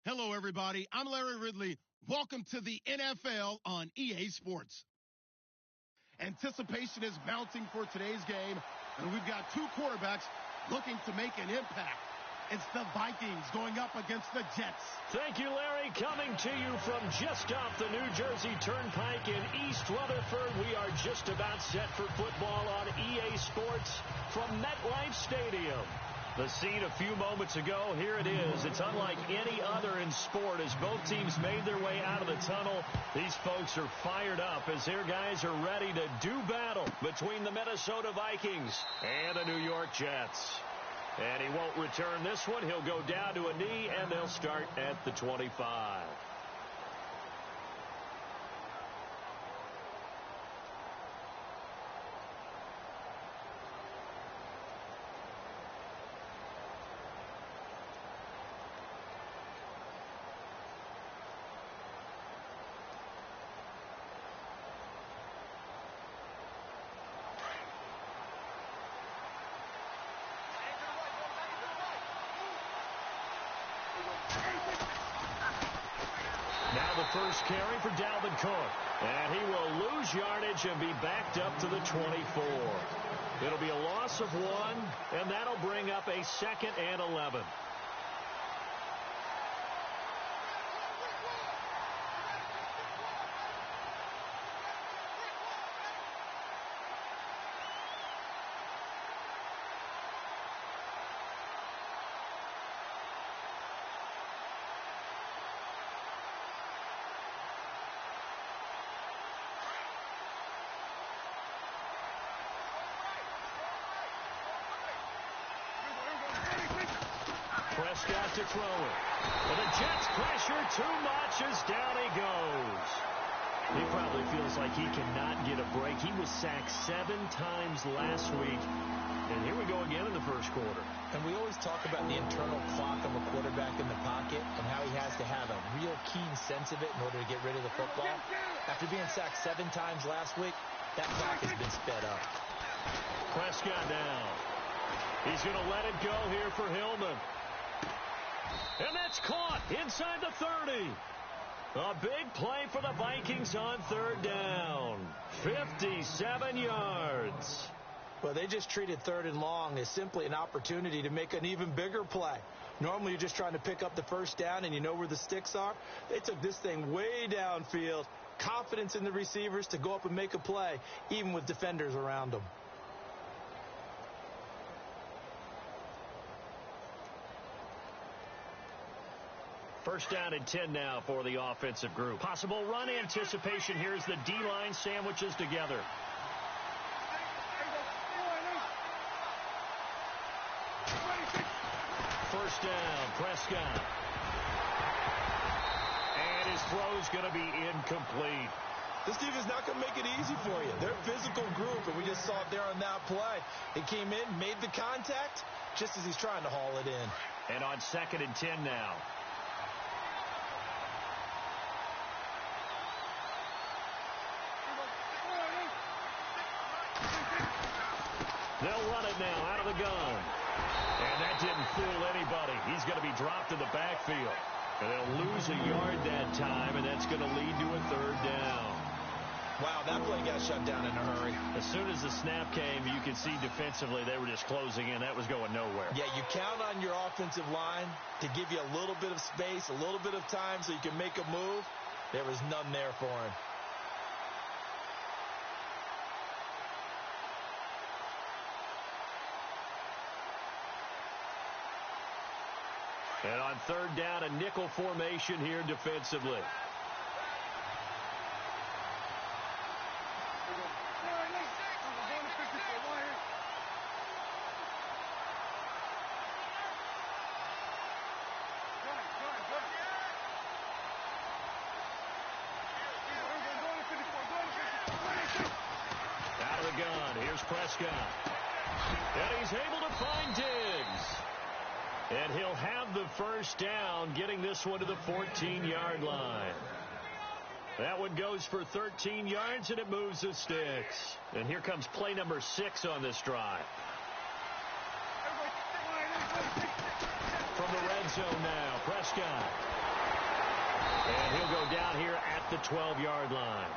Hello, everybody. I'm Larry Ridley. Welcome to the NFL on EA Sports. Anticipation is mounting for today's game, and we've got two quarterbacks looking to make an impact. It's the Vikings going up against the Jets. Thank you, Larry. Coming to you from just off the New Jersey Turnpike in East Rutherford, we are just about set for football on EA Sports from MetLife Stadium. The scene a few moments ago, here it is. It's unlike any other in sport as both teams made their way out of the tunnel. These folks are fired up as their guys are ready to do battle between the Minnesota Vikings and the New York Jets. And he won't return this one. He'll go down to a knee, and they'll start at the 25. Now the first carry for Dalvin Cook. And he will lose yardage and be backed up to the 24. It'll be a loss of 1, and that'll bring up a 2nd and 11. Prescott to throw it. Well, the Jets pressure too much as down he goes. He probably feels like he cannot get a break. He was sacked 7 times last week. And here we go again in the first quarter. And we always talk about the internal clock of a quarterback in the pocket and how he has to have a real keen sense of it in order to get rid of the football. After being sacked 7 times last week, that clock has been sped up. Prescott now. He's going to let it go here for Hillman. And that's caught inside the 30. A big play for the Vikings on 3rd down. 57 yards. Well, they just treated 3rd and long as simply an opportunity to make an even bigger play. Normally, you're just trying to pick up the first down and you know where the sticks are. They took this thing way downfield. Confidence in the receivers to go up and make a play, even with defenders around them. First down and 10 now for the offensive group. Possible run anticipation. Here's the D-line sandwiches together. First down, Prescott. And his throw's going to be incomplete. This defense is not going to make it easy for you. They're a physical group, and we just saw it there on that play. He came in, made the contact, just as he's trying to haul it in. And on 2nd and 10 now. They'll run it now out of the gun. And that didn't fool anybody. He's going to be dropped in the backfield. And they'll lose a yard that time, and that's going to lead to a 3rd down. Wow, that play got shut down in a hurry. As soon as the snap came, you could see defensively they were just closing in. That was going nowhere. Yeah, you count on your offensive line to give you a little bit of space, a little bit of time so you can make a move. There was none there for him. And on 3rd down, a nickel formation here defensively. Out of the gun, here's Prescott. And he's able to find Diggs. And he'll have the first down, getting this one to the 14-yard line. That one goes for 13 yards, and it moves the sticks. And here comes play number 6 on this drive. From the red zone now, Prescott. down here at the 12-yard line.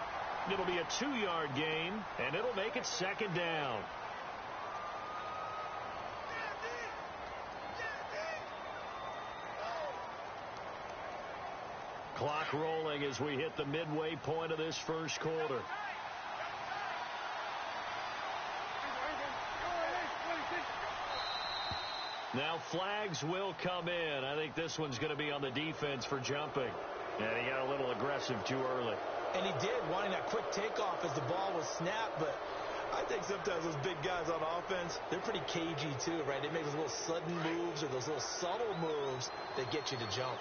It'll be a 2-yard gain, and it'll make it second down. Clock rolling as we hit the midway point of this first quarter. Now flags will come in. I think this one's going to be on the defense for jumping. And he got a little aggressive too early. And he did, wanting that quick takeoff as the ball was snapped. But I think sometimes those big guys on offense, they're pretty cagey too, right? They make those little sudden moves or those little subtle moves that get you to jump.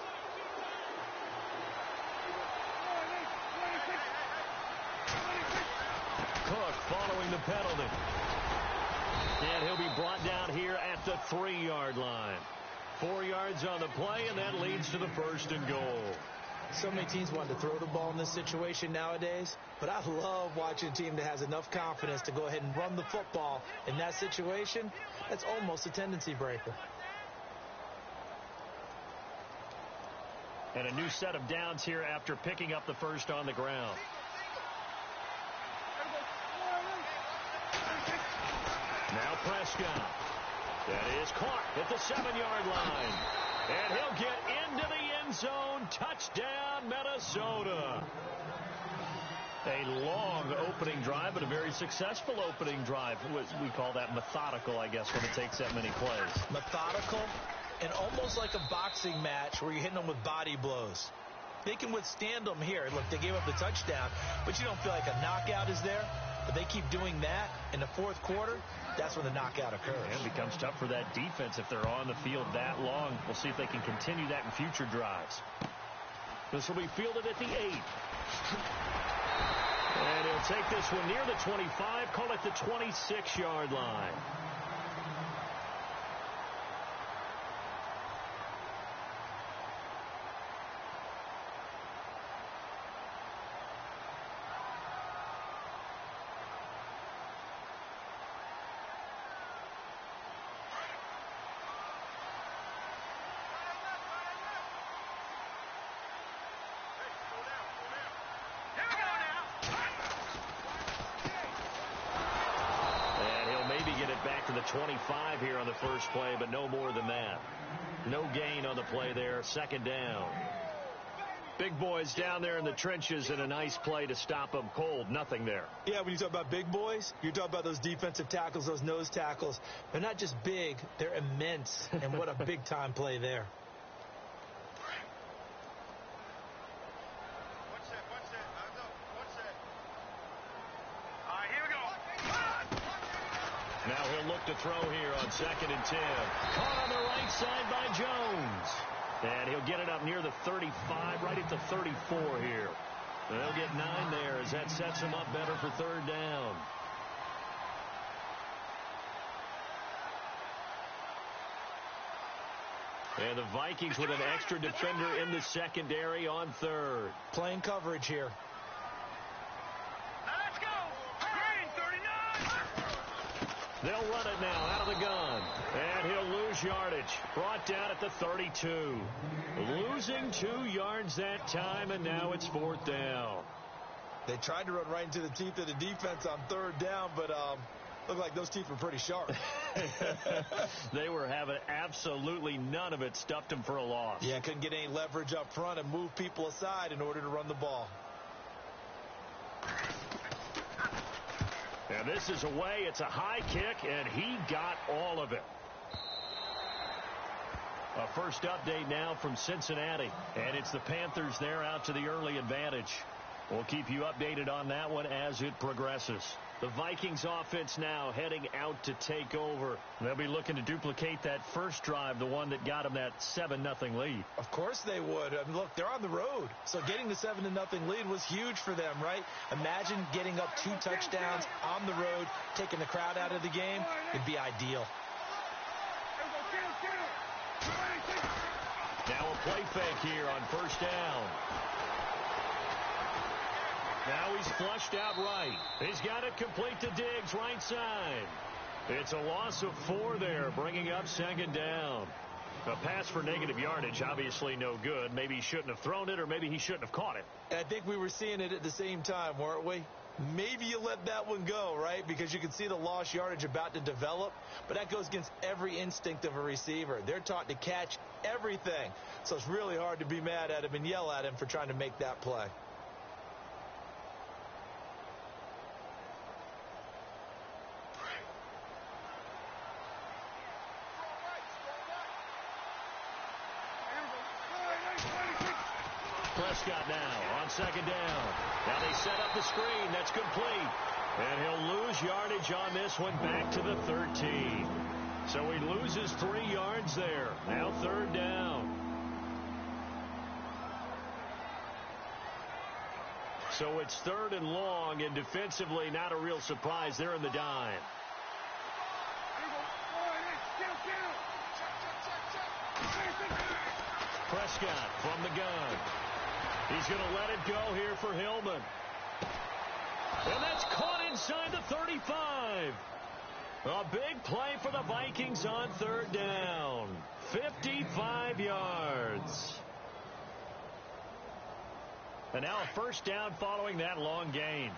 Cook following the penalty. And he'll be brought down here at the 3-yard line. 4 yards on the play, and that leads to the 1st and goal. So many teams want to throw the ball in this situation nowadays, but I love watching a team that has enough confidence to go ahead and run the football in that situation. That's almost a tendency breaker. And a new set of downs here after picking up the first on the ground. Now Prescott. That is caught at the 7-yard line. And he'll get into the end zone. Touchdown, Minnesota. A long opening drive, but a very successful opening drive. We call that methodical, I guess, when it takes that many plays. Methodical and almost like a boxing match where you're hitting them with body blows. They can withstand them here. Look, they gave up the touchdown, but you don't feel like a knockout is there. But they keep doing that in the 4th quarter, that's when the knockout occurs. And it becomes tough for that defense if they're on the field that long. We'll see if they can continue that in future drives. This will be fielded at the 8. And he'll take this one near the 25, call it the 26-yard line. Back to the 25 here on the first play, but no more than that. No gain on the play there. 2nd down. Big boys down there in the trenches, and a nice play to stop them cold. Nothing there. Yeah, when you talk about big boys, you're talking about those defensive tackles, those nose tackles. They're not just big, they're immense. And what a big-time play there. Now he'll look to throw here on 2nd and 10. Caught on the right side by Jones. And he'll get it up near the 35, right at the 34 here. And they'll get 9 there as that sets him up better for 3rd down. And the Vikings with an extra defender in the secondary on 3rd. Playing coverage here. They'll run it now out of the gun. And he'll lose yardage. Brought down at the 32. Losing 2 yards that time, and now it's 4th down. They tried to run right into the teeth of the defense on 3rd down, but looked like those teeth were pretty sharp. They were having absolutely none of it. Stuffed them for a loss. Yeah, couldn't get any leverage up front and move people aside in order to run the ball. And this is away. It's a high kick, and he got all of it. A first update now from Cincinnati, and it's the Panthers there out to the early advantage. We'll keep you updated on that one as it progresses. The Vikings offense now heading out to take over. They'll be looking to duplicate that first drive, the one that got them that 7-0 lead. Of course they would. I mean, look, they're on the road. So getting the 7-0 lead was huge for them, right? Imagine getting up 2 touchdowns on the road, taking the crowd out of the game. It'd be ideal. Now a play fake here on 1st down. Now he's flushed out right. He's got it complete to Diggs, right side. It's a loss of 4 there, bringing up 2nd down. A pass for negative yardage, obviously no good. Maybe he shouldn't have thrown it, or maybe he shouldn't have caught it. I think we were seeing it at the same time, weren't we? Maybe you let that one go, right? Because you can see the lost yardage about to develop. But that goes against every instinct of a receiver. They're taught to catch everything. So it's really hard to be mad at him and yell at him for trying to make that play. Prescott now on second down. Now they set up the screen. That's complete. And he'll lose yardage on this one back to the 13. So he loses 3 yards there. Now third down. So it's third and long, and defensively not a real surprise. They're in the dime. Prescott from the gun. He's going to let it go here for Hillman. And that's caught inside the 35. A big play for the Vikings on third down. 55 yards. And now a first down following that long gain.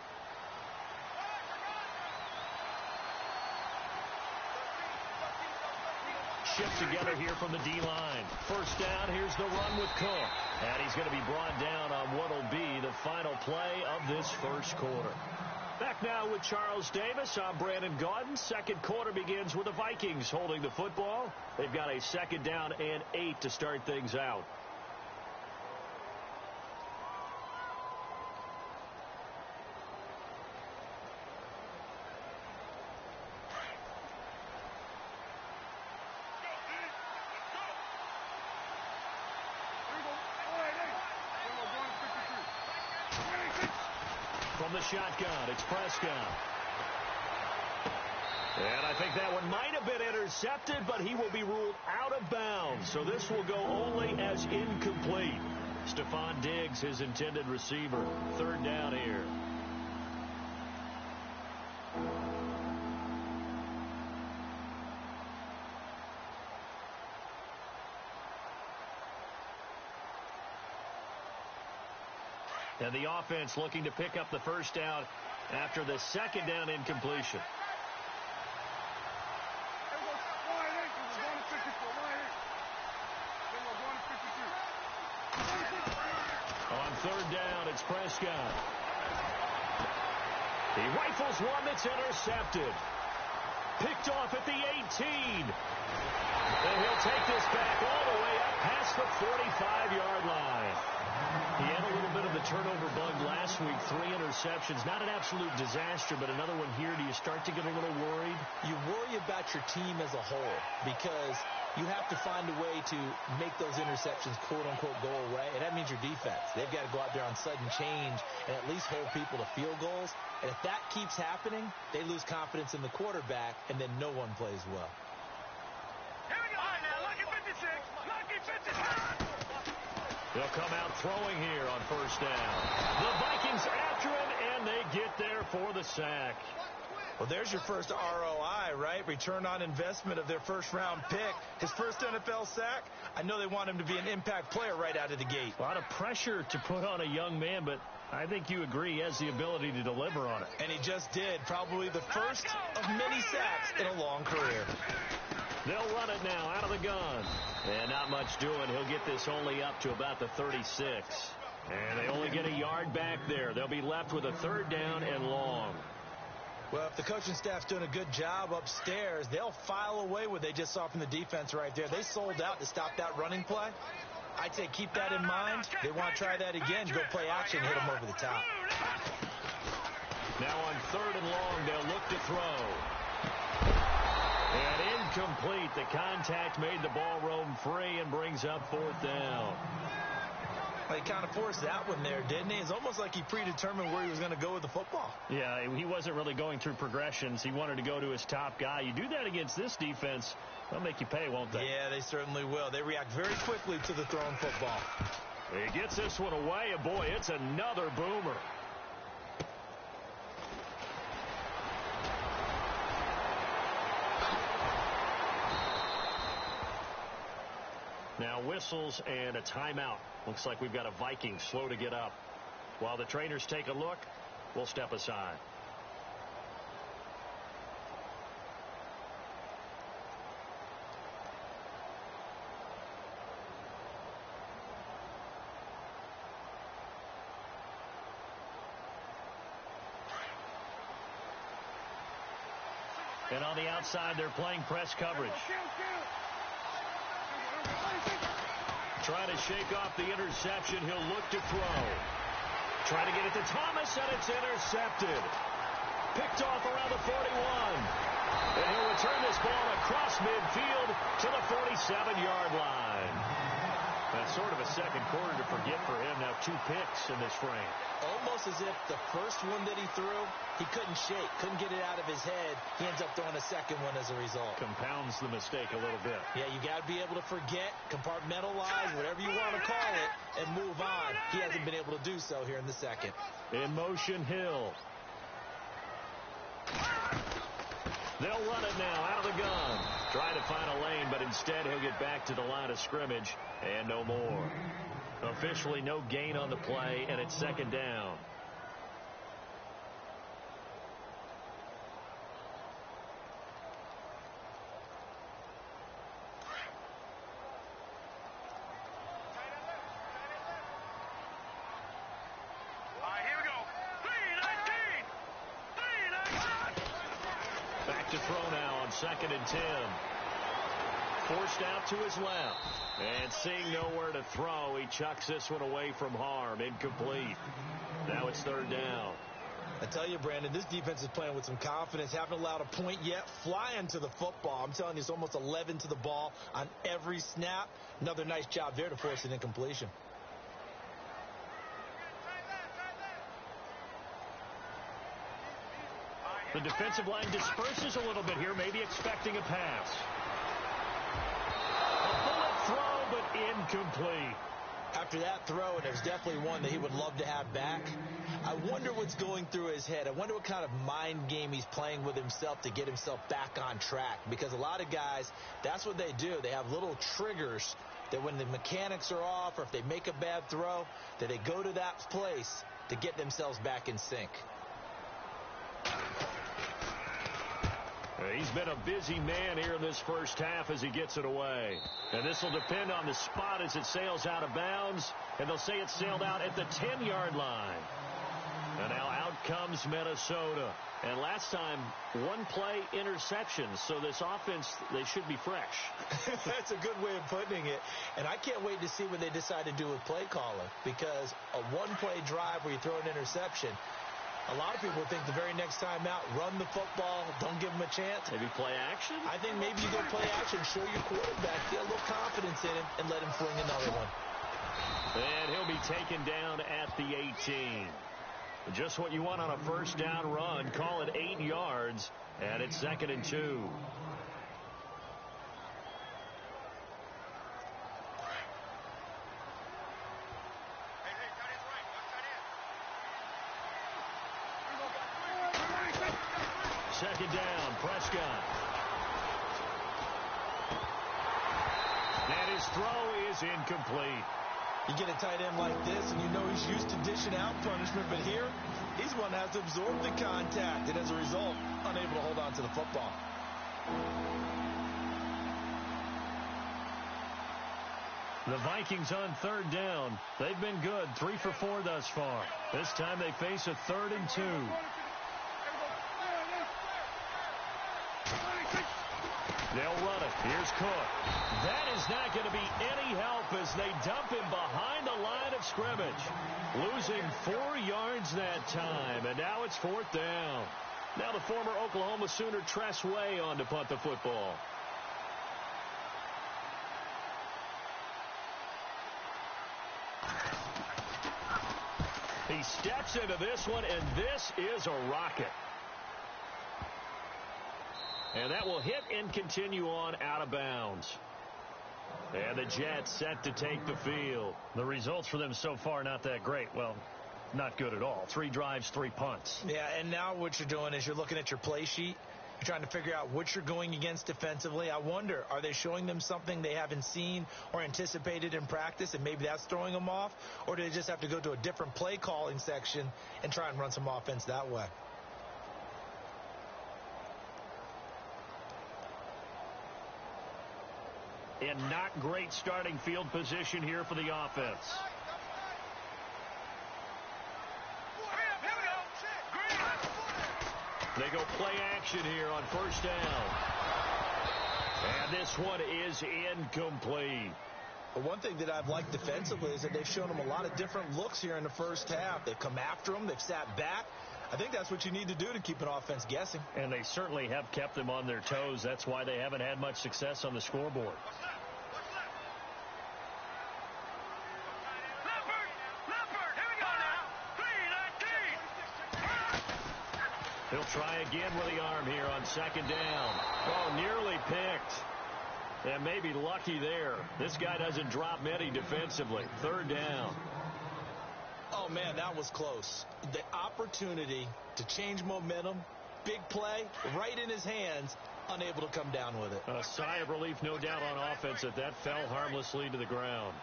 Shift together here from the D-line. First down, here's the run with Cook. And he's going to be brought down on what will be the final play of this first quarter. Back now with Charles Davis. I'm Brandon Gaudin. Second quarter begins with the Vikings holding the football. They've got a second down and 8 to start things out. From the shotgun, it's Prescott. And I think that one might have been intercepted, but he will be ruled out of bounds. So this will go only as incomplete. Stephon Diggs, his intended receiver. Third down here. And the offense looking to pick up the first down after the second down incompletion. On third down, it's Prescott. He rifles one that's intercepted. Picked off at the 18. And he'll take this back all the way up past the 45-yard line. He had a little bit of the turnover bug last week. 3 interceptions. Not an absolute disaster, but another one here. Do you start to get a little worried? You worry about your team as a whole because you have to find a way to make those interceptions, quote-unquote, go away. And that means your defense. They've got to go out there on sudden change and at least hold people to field goals. And if that keeps happening, they lose confidence in the quarterback, and then no one plays well. Here we go. All right, now, lucky 56. Lucky 56. They'll come out throwing here on first down. The Vikings after him, and they get there for the sack. Well, there's your first ROI, right? Return on investment of their first-round pick. His first NFL sack. I know they want him to be an impact player right out of the gate. A lot of pressure to put on a young man, but I think you agree he has the ability to deliver on it. And he just did. Probably the first of many sacks in a long career. They'll run it now out of the gun. And not much doing. He'll get this only up to about the 36. And they only get a yard back there. They'll be left with a third down and long. Well, if the coaching staff's doing a good job upstairs, they'll file away what they just saw from the defense right there. They sold out to stop that running play. I'd say keep that in mind. They want to try that again, go play action, hit them over the top. Now on third and long, they'll look to throw. And incomplete. The contact made the ball roam free and brings up fourth down. Well, he kind of forced that one there, didn't he? It's almost like he predetermined where he was going to go with the football. Yeah, he wasn't really going through progressions. He wanted to go to his top guy. You do that against this defense, they'll make you pay, won't they? Yeah, they certainly will. They react very quickly to the thrown football. He gets this one away, and boy, it's another boomer. Now whistles and a timeout. Looks like we've got a Viking slow to get up. While the trainers take a look, we'll step aside. And on the outside, they're playing press coverage. Trying to shake off the interception. He'll look to throw. Trying to get it to Thomas, and it's intercepted. Picked off around the 41. And he'll return this ball across midfield to the 47-yard line. That's sort of a second quarter to forget for him. Now 2 picks in this frame. Almost as if the first one that he threw, he couldn't shake, couldn't get it out of his head. He ends up throwing a second one as a result. Compounds the mistake a little bit. Yeah, you got to be able to forget, compartmentalize, whatever you want to call it, and move on. He hasn't been able to do so here in the second. In motion, Hill. They'll run it now out of the gun. Trying to find a lane, but instead he'll get back to the line of scrimmage and no more. Officially no gain on the play, and it's second down. To throw now on 2nd and 10. Forced out to his left. And seeing nowhere to throw, he chucks this one away from harm. Incomplete. Now it's 3rd down. I tell you, Brandon, this defense is playing with some confidence. Haven't allowed a point yet. Flying to the football. I'm telling you, it's almost 11 to the ball on every snap. Another nice job there to force an incompletion. The defensive line disperses a little bit here, maybe expecting a pass. A bullet throw, but incomplete. After that throw, and it was definitely one that he would love to have back, I wonder what's going through his head. I wonder what kind of mind game he's playing with himself to get himself back on track. Because a lot of guys, that's what they do. They have little triggers that when the mechanics are off or if they make a bad throw, that they go to that place to get themselves back in sync. He's been a busy man here in this first half as he gets it away. And this will depend on the spot as it sails out of bounds. And they'll say it sailed out at the 10-yard line. And now out comes Minnesota. And last time, 1-play interception. So this offense, they should be fresh. That's a good way of putting it. And I can't wait to see what they decide to do with play calling. Because a 1-play drive where you throw an interception, a lot of people think the very next time out, run the football, don't give them a chance. Maybe play action? I think maybe you go play action, show your quarterback, get a little confidence in him, and let him fling another one. And he'll be taken down at the 18. Just what you want on a first down run. Call it 8 yards, and it's 2nd and 2. Second down, Prescott. And his throw is incomplete. You get a tight end like this, and you know he's used to dishing out punishment, but here, he's one that has to absorb the contact, and as a result, unable to hold on to the football. The Vikings on 3rd down. They've been good, 3 for 4 thus far. This time they face a 3rd and 2. They'll run it. Here's Cook. That is not going to be any help as they dump him behind the line of scrimmage. Losing 4 yards that time, and now it's 4th down. Now the former Oklahoma Sooner Tress Way on to punt the football. He steps into this one, and this is a rocket. And that will hit and continue on out of bounds. And the Jets set to take the field. The results for them so far not that great. Well, not good at all. 3 drives, 3 punts. Yeah, and now what you're doing is you're looking at your play sheet. You're trying to figure out what you're going against defensively. I wonder, are they showing them something they haven't seen or anticipated in practice, and maybe that's throwing them off? Or do they just have to go to a different play calling section and try and run some offense that way? And not great starting field position here for the offense. They go play action here on first down. And this one is incomplete. But one thing that I've liked defensively is that they've shown them a lot of different looks here in the first half. They've come after them. They've sat back. I think that's what you need to do to keep an offense guessing. And they certainly have kept them on their toes. That's why they haven't had much success on the scoreboard. He'll try again with the arm here on second down. Oh, nearly picked. And maybe lucky there. This guy doesn't drop many defensively. Third down. Oh, man, that was close. The opportunity to change momentum, big play, right in his hands, unable to come down with it. A sigh of relief, no doubt, on offense that fell harmlessly to the ground.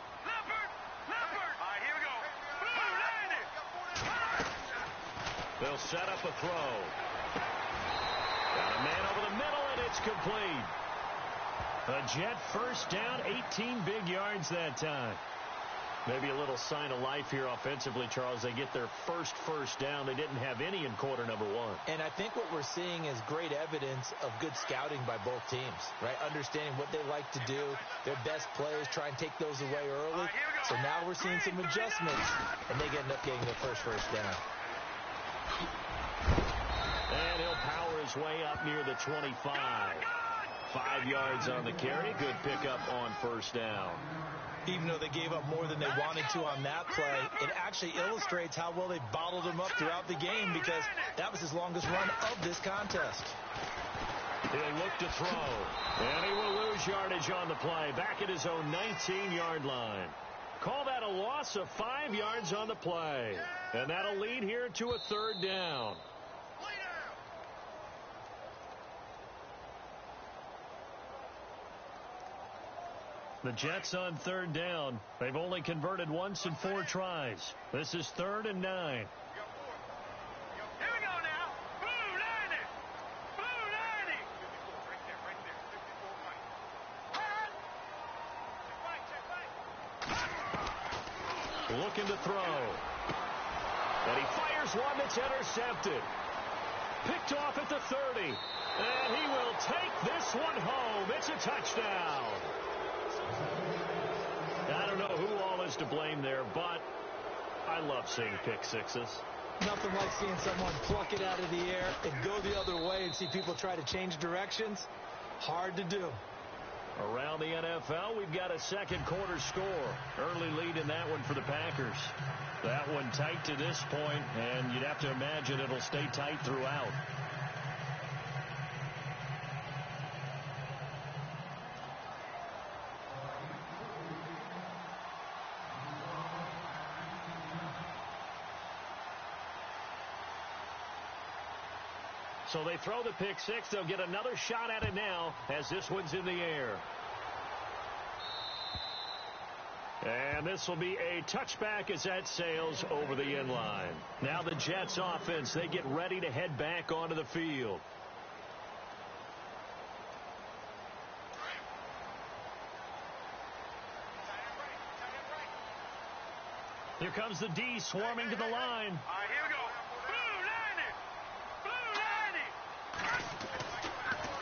They'll set up a throw. Got a man over the middle, and it's complete. A Jet first down, 18 big yards that time. Maybe a little sign of life here offensively, Charles. They get their first down. They didn't have any in quarter number one. And I think what we're seeing is great evidence of good scouting by both teams, right? Understanding what they like to do, their best plays, try and take those away early. So now we're seeing some adjustments, and they end up getting their first down. And he'll power his way up near the 25. 5 yards on the carry. Good pickup on first down. Even though they gave up more than they wanted to on that play, it actually illustrates how well they bottled him up throughout the game, because that was his longest run of this contest. He'll look to throw, and he will lose yardage on the play. Back at his own 19-yard line. Call that a loss of 5 yards on the play. And that'll lead here to a third down. The Jets on third down. They've only converted once in 4 tries. This is 3rd and 9. Here we go now. Blue 90. Blue 90. 54, right there. 54 right. Check right. Looking to throw. And he fires one that's intercepted. Picked off at the 30. And he will take this one home. It's a touchdown. I don't know who all is to blame there, but I love seeing pick sixes. Nothing like seeing someone pluck it out of the air and go the other way and see people try to change directions. Hard to do. Around the NFL, we've got a second quarter score. Early lead in that one for the Packers. That one tight to this point, and you'd have to imagine it'll stay tight throughout. So they throw the pick six. They'll get another shot at it now as this one's in the air. And this will be a touchback as that sails over the end line. Now the Jets offense, they get ready to head back onto the field. Here comes the D swarming to the line. All right, here we go.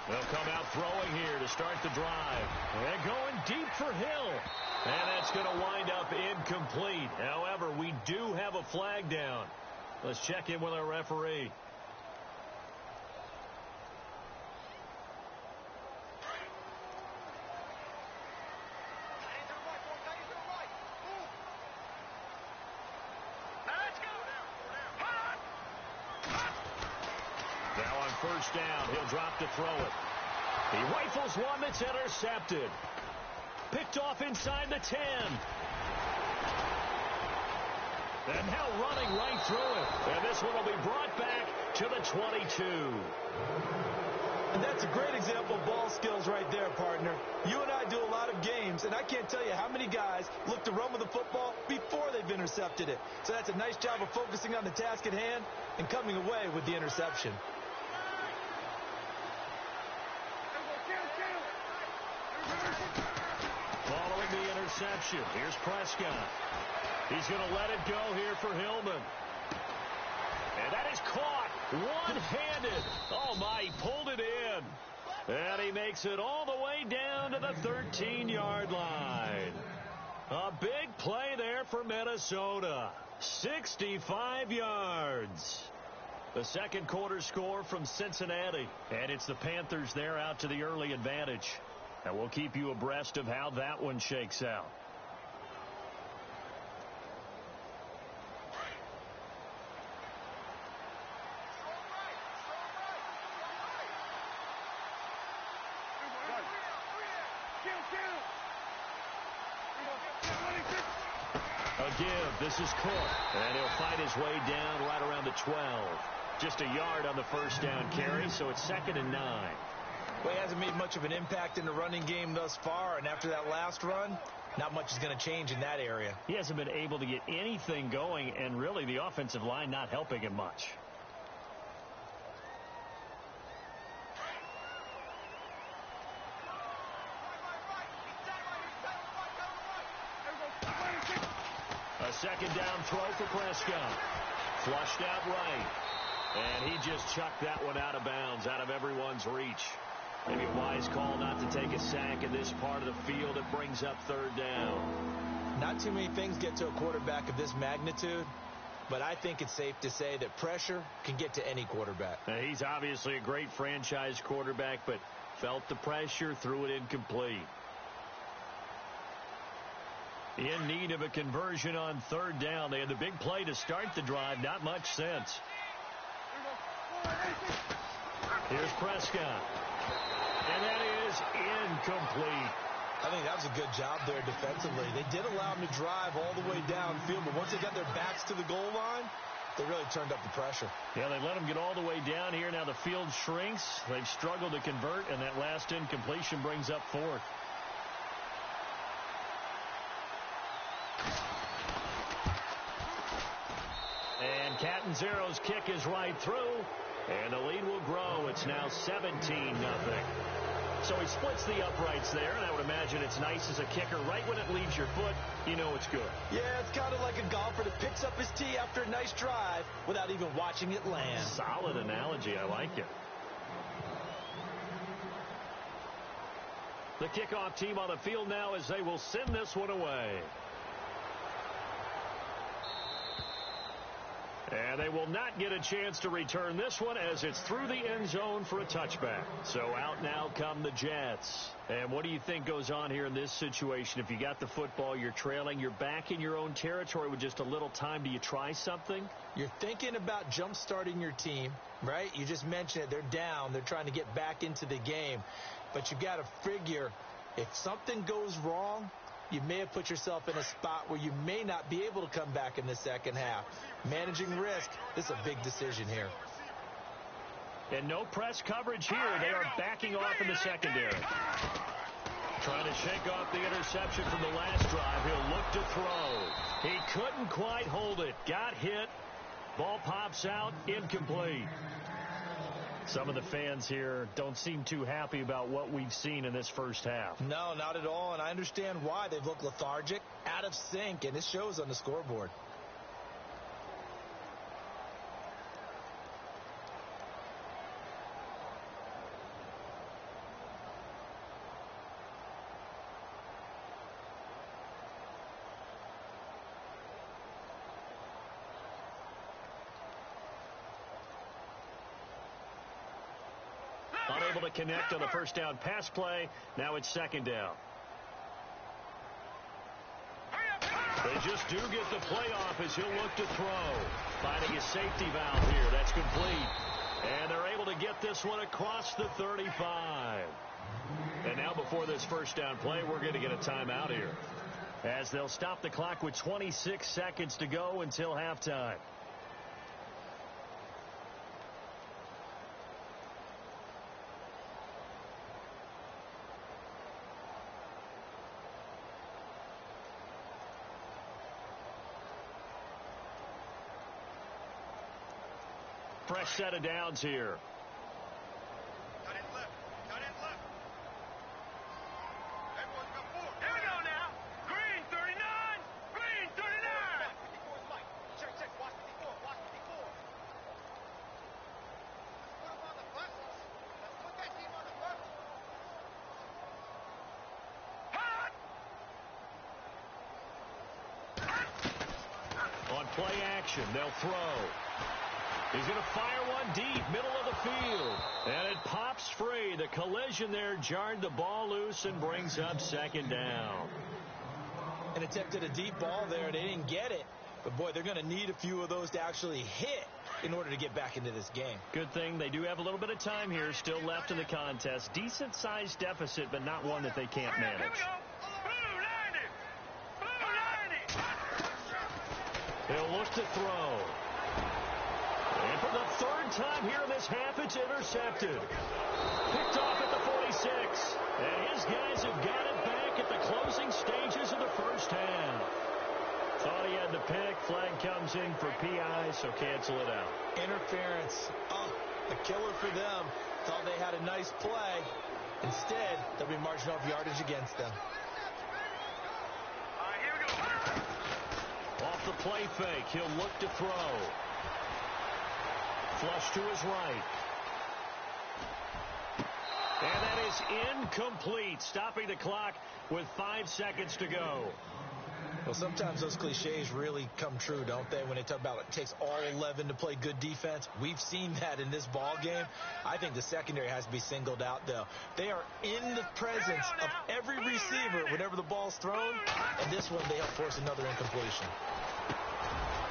They'll come out throwing here to start the drive. And going deep for Hill. And that's going to wind up incomplete. However, we do have a flag down. Let's check in with our referee. Now on first down, he'll drop to throw it. He rifles one that's intercepted. Picked off inside the 10. And now running right through it. And this one will be brought back to the 22. And that's a great example of ball skills right there, partner. You and I do a lot of games, and I can't tell you how many guys look to run with the football before they've intercepted it. So that's a nice job of focusing on the task at hand and coming away with the interception. Following the interception, here's Prescott. He's going to let it go here for Hillman. And that is caught one-handed. Oh, my, he pulled it in. And he makes it all the way down to the 13-yard line. A big play there for Minnesota. 65 yards. The second quarter score from Cincinnati. And it's the Panthers there out to the early advantage. And we'll keep you abreast of how that one shakes out. Again, this is Cook, and he'll fight his way down right around the 12. Just a yard on the first down carry, so it's 2nd and 9. Well, he hasn't made much of an impact in the running game thus far, and after that last run, not much is going to change in that area. He hasn't been able to get anything going, and really the offensive line not helping him much. A second down throw for Prescott. Flushed out right. And he just chucked that one out of bounds, out of everyone's reach. Maybe a wise call not to take a sack in this part of the field. It brings up 3rd down. Not too many things get to a quarterback of this magnitude, but I think it's safe to say that pressure can get to any quarterback. Now, he's obviously a great franchise quarterback, but felt the pressure, threw it incomplete. In need of a conversion on 3rd down. They had the big play to start the drive. Not much sense. Here's Prescott. And that is incomplete. I think that was a good job there defensively. They did allow him to drive all the way downfield, but once they got their backs to the goal line, they really turned up the pressure. Yeah, they let him get all the way down here. Now the field shrinks. They've struggled to convert, and that last incompletion brings up 4th. And Catanzero's kick is right through, and the lead will grow. It's now 17-0. So he splits the uprights there, and I would imagine it's nice as a kicker. Right when it leaves your foot, you know it's good. Yeah, it's kind of like a golfer that picks up his tee after a nice drive without even watching it land. Solid analogy. I like it. The kickoff team on the field now as they will send this one away. And they will not get a chance to return this one as it's through the end zone for a touchback. So out now come the Jets. And what do you think goes on here in this situation? If you got the football, you're trailing, you're back in your own territory with just a little time. Do you try something? You're thinking about jump-starting your team, right? You just mentioned it. They're down. They're trying to get back into the game. But you got to figure if something goes wrong, you may have put yourself in a spot where you may not be able to come back in the second half. Managing risk, this is a big decision here. And no press coverage here. They are backing off in the secondary. Trying to shake off the interception from the last drive. He'll look to throw. He couldn't quite hold it. Got hit. Ball pops out. Incomplete. Some of the fans here don't seem too happy about what we've seen in this first half. No, not at all, and I understand why. They've looked lethargic, out of sync, and it shows on the scoreboard. Unable to connect on the first down pass play. Now it's 2nd down. They just do get the play off as he'll look to throw. Finding a safety valve here. That's complete. And they're able to get this one across the 35. And now before this first down play, we're going to get a timeout here, as they'll stop the clock with 26 seconds to go until halftime. Fresh set of downs here. Cut in left. Cut in left. Everyone come forward. Here we go now. Green 39. Green 39. 54 is Mike. Check. Watch 54. Watch 54. Put him on the bus. Let's put that team on the bus. On play action, they'll throw. He's going to fire one deep, middle of the field. And it pops free. The collision there jarred the ball loose and brings up second down. And attempted a deep ball there. They didn't get it. But, boy, they're going to need a few of those to actually hit in order to get back into this game. Good thing they do have a little bit of time here still left in the contest. Decent-sized deficit, but not one that they can't manage. Here we go. Blue 90. Blue 90. They'll look to throw. And for the third time here in this half, it's intercepted. Picked off at the 46. And his guys have got it back at the closing stages of the first half. Thought he had the pick. Flag comes in for PI, so cancel it out. Interference. Oh, a killer for them. Thought they had a nice play. Instead, they'll be marching off yardage against them. All right, here we go. Off the play fake, he'll look to throw. Flush to his right. And that is incomplete, stopping the clock with 5 seconds to go. Well, sometimes those cliches really come true, don't they? When they talk about it takes all 11 to play good defense. We've seen that in this ball game. I think the secondary has to be singled out, though. They are in the presence of every receiver whenever the ball's thrown. And this one, they help force another incompletion.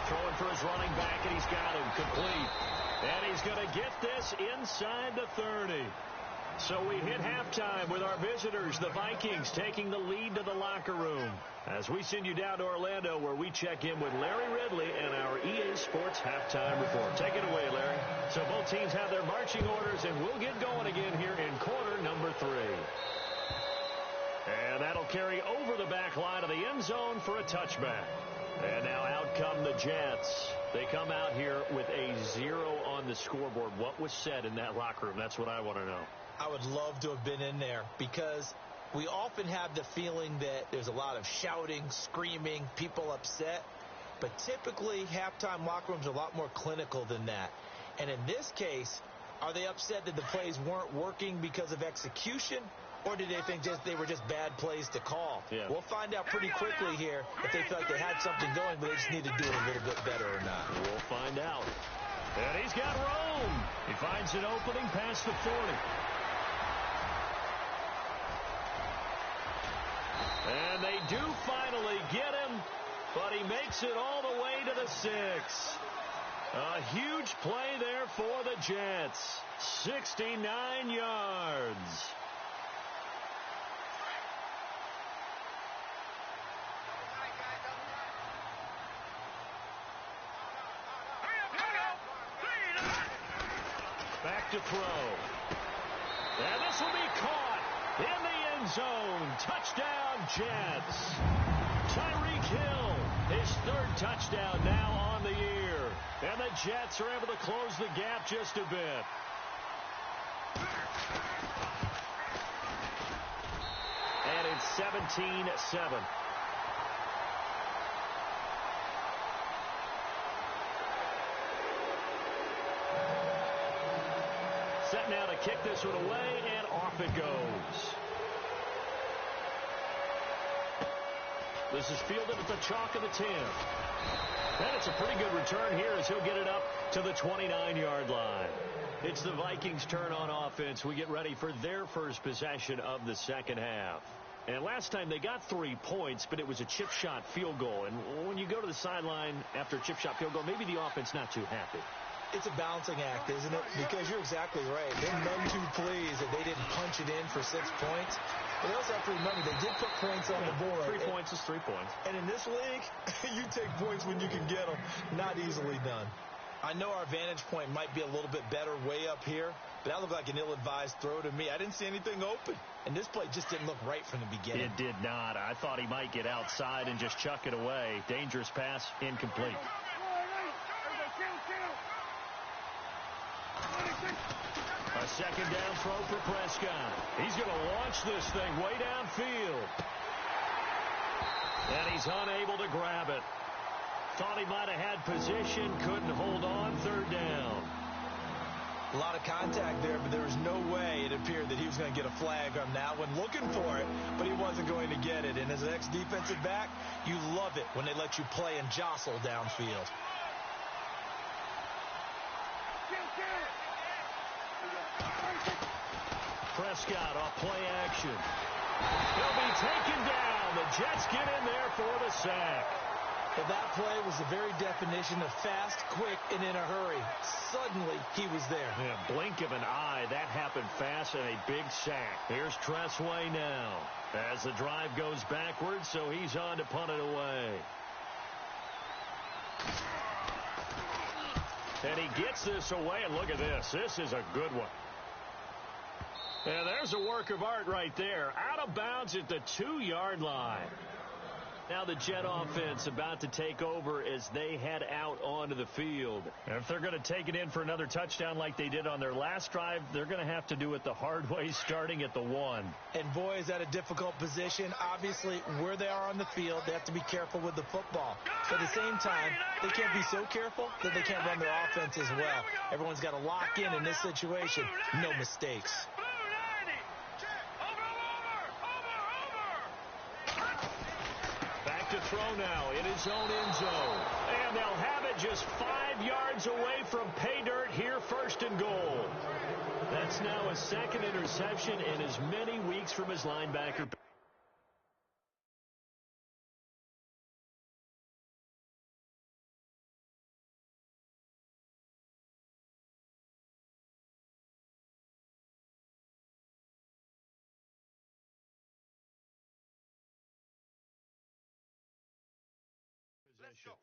Throwing for his running back, and he's got him complete. And he's going to get this inside the 30. So we hit halftime with our visitors, the Vikings, taking the lead to the locker room. As we send you down to Orlando, where we check in with Larry Ridley and our EA Sports Halftime Report. Take it away, Larry. So both teams have their marching orders, and we'll get going again here in quarter number 3. And that'll carry over the back line of the end zone for a touchback. And now out come the Jets. They come out here with a 0 on the scoreboard. What was said in that locker room? That's what I want to know. I would love to have been in there because we often have the feeling that there's a lot of shouting, screaming, people upset. But typically, halftime locker rooms are a lot more clinical than that. And in this case, are they upset that the plays weren't working because of execution? Or did they think they were just bad plays to call? Yeah. We'll find out pretty quickly here if they felt like they had something going, but they just need to do it a little bit better or not. We'll find out. And he's got room. He finds an opening past the 40. And they do finally get him, but he makes it all the way to the 6. A huge play there for the Jets. 69 yards. Back to throw. And this will be caught in the end zone. Touchdown, Jets. Tyreek Hill, his 3rd touchdown now on the year. And the Jets are able to close the gap just a bit. And it's 17-7. Set now to kick this one away, and off it goes. This is fielded at the chalk of the 10. And it's a pretty good return here as he'll get it up to the 29-yard line. It's the Vikings' turn on offense. We get ready for their first possession of the second half. And last time they got 3 points, but it was a chip shot field goal. And when you go to the sideline after a chip shot field goal, maybe the offense not too happy. It's a balancing act, isn't it? Because you're exactly right. They're none too pleased that they didn't punch it in for 6 points. But they also have to remember they did put points on the board. 3 points is 3 points. And in this league, you take points when you can get them. Not easily done. I know our vantage point might be a little bit better way up here, but that looked like an ill-advised throw to me. I didn't see anything open. And this play just didn't look right from the beginning. It did not. I thought he might get outside and just chuck it away. Dangerous pass, incomplete. second down throw for Prescott. He's going to launch this thing way downfield. And he's unable to grab it. Thought he might have had position, couldn't hold on, third down. A lot of contact there, but there was no way it appeared that he was going to get a flag on that one. Looking for it, but he wasn't going to get it. And as an ex-defensive back, you love it when they let you play and jostle downfield. Prescott off play action. He'll be taken down. The Jets get in there for the sack. Well, that play was the very definition of fast, quick, and in a hurry. Suddenly, he was there. Yeah, blink of an eye. That happened fast and a big sack. Here's Tressway now as the drive goes backwards, so he's on to punt it away. And he gets this away, and look at this. This is a good one. And there's a work of art right there. Out of bounds at the 2-yard line. Now the Jet offense about to take over as they head out onto the field. And if they're going to take it in for another touchdown like they did on their last drive, they're going to have to do it the hard way, starting at the 1. And boy, is that a difficult position. Obviously, where they are on the field, they have to be careful with the football. But at the same time, they can't be so careful that they can't run their offense as well. Everyone's got to lock in this situation. No mistakes. To throw now in his own end zone. And they'll have it just 5 yards away from pay dirt here, first and goal. That's now a second interception in as many weeks from his linebacker.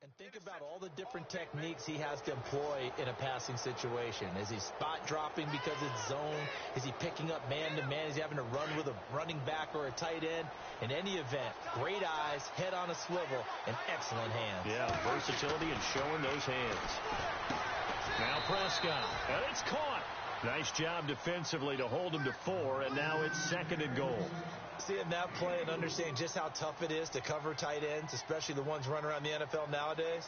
And think about all the different techniques he has to employ in a passing situation. Is he spot dropping because it's zone? Is he picking up man-to-man? Is he having to run with a running back or a tight end? In any event, great eyes, head on a swivel, and excellent hands. Yeah, versatility and showing those hands. Now Prescott, and it's caught. Nice job defensively to hold him to 4, and now it's second and goal. Seeing that play and understanding just how tough it is to cover tight ends, especially the ones running around the NFL nowadays,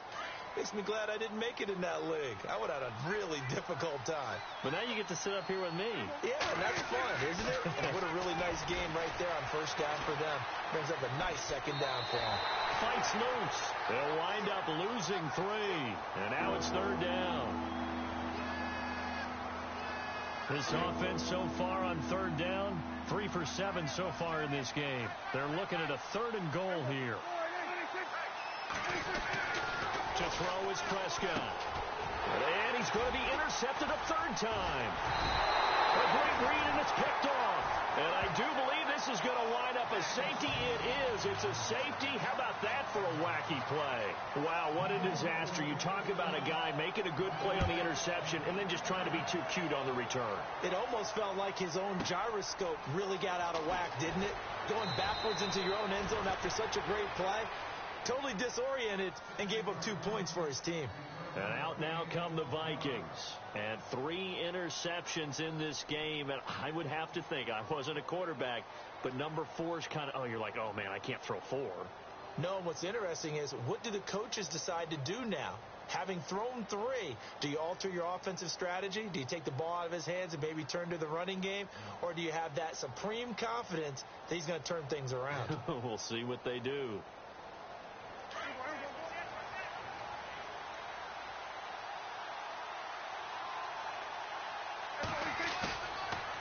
makes me glad I didn't make it in that league. I would have had a really difficult time. But now you get to sit up here with me. Yeah, and that's fun, isn't it? What a really nice game right there on first down for them. Brings up a nice second down for them. Fights loose. They'll wind up losing 3. And now it's third down. This offense so far on third down, 3 for 7 so far in this game. They're looking at a third and goal here. To throw is Prescott. And he's going to be intercepted a third time. A great read, and it's picked off. And I do believe this is going to wind up a safety. It is. It's a safety. How about that for a wacky play? Wow, what a disaster. You talk about a guy making a good play on the interception and then just trying to be too cute on the return. It almost felt like his own gyroscope really got out of whack, didn't it? Going backwards into your own end zone after such a great play. Totally disoriented and gave up 2 points for his team. And out now come the Vikings. And 3 interceptions in this game. And I would have to think, I wasn't a quarterback, but number 4 is kind of, oh, you're like, oh, man, I can't throw 4. No, what's interesting is, what do the coaches decide to do now? Having thrown 3, do you alter your offensive strategy? Do you take the ball out of his hands and maybe turn to the running game? Or do you have that supreme confidence that he's going to turn things around? We'll see what they do.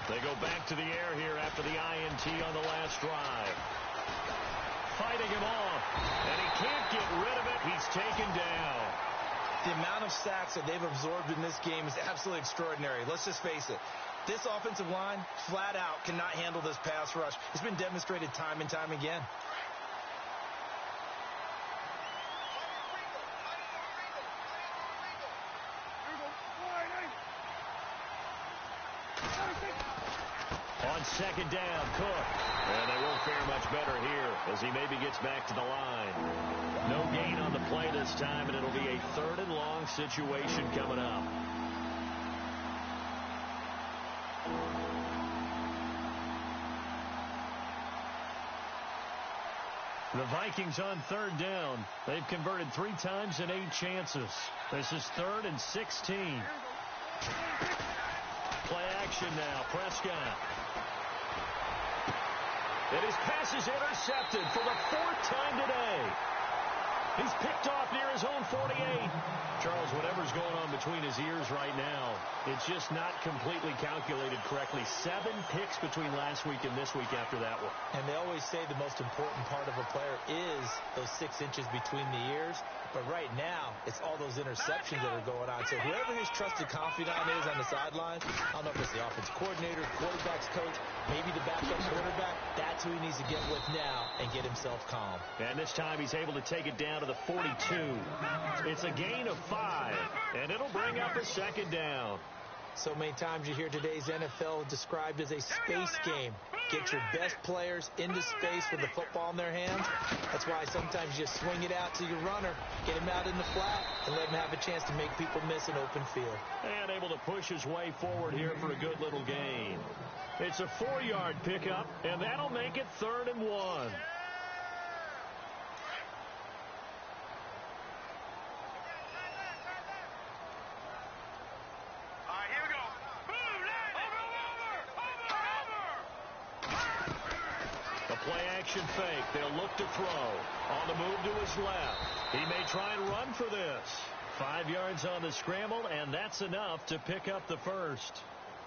They go back to the air here after the INT on the last drive. Fighting him off, and he can't get rid of it. He's taken down. The amount of sacks that they've absorbed in this game is absolutely extraordinary. Let's just face it. This offensive line, flat out, cannot handle this pass rush. It's been demonstrated time and time again. On second down, Cook. And they won't fare much better here as he maybe gets back to the line. No gain on the play this time, and it'll be a third and long situation coming up. The Vikings on third down. They've converted 3 times in 8 chances. This is 3rd and 16. Play action now. Prescott. And his pass is intercepted for the 4th time today. He's picked off near his own 48. Charles, whatever's going on between his ears right now, it's just not completely calculated correctly. 7 picks between last week and this week after that one. And they always say the most important part of a player is those 6 inches between the ears. But right now, it's all those interceptions that are going on. So whoever his trusted confidant is on the sideline, I don't know if it's the offensive coordinator, quarterback's coach, maybe the backup quarterback, that's who he needs to get with now and get himself calm. And this time he's able to take it down to the 42. It's a gain of 5, and it'll bring up a 2nd down. So many times you hear today's NFL described as a space game. Get your best players into space with the football in their hands. That's why sometimes you just swing it out to your runner, get him out in the flat, and let him have a chance to make people miss an open field. And able to push his way forward here for a good little gain. It's a 4-yard pickup, and that'll make it 3rd and 1. Play-action fake. They'll look to throw. On the move to his left. He may try and run for this. 5 yards on the scramble, and that's enough to pick up the 1st.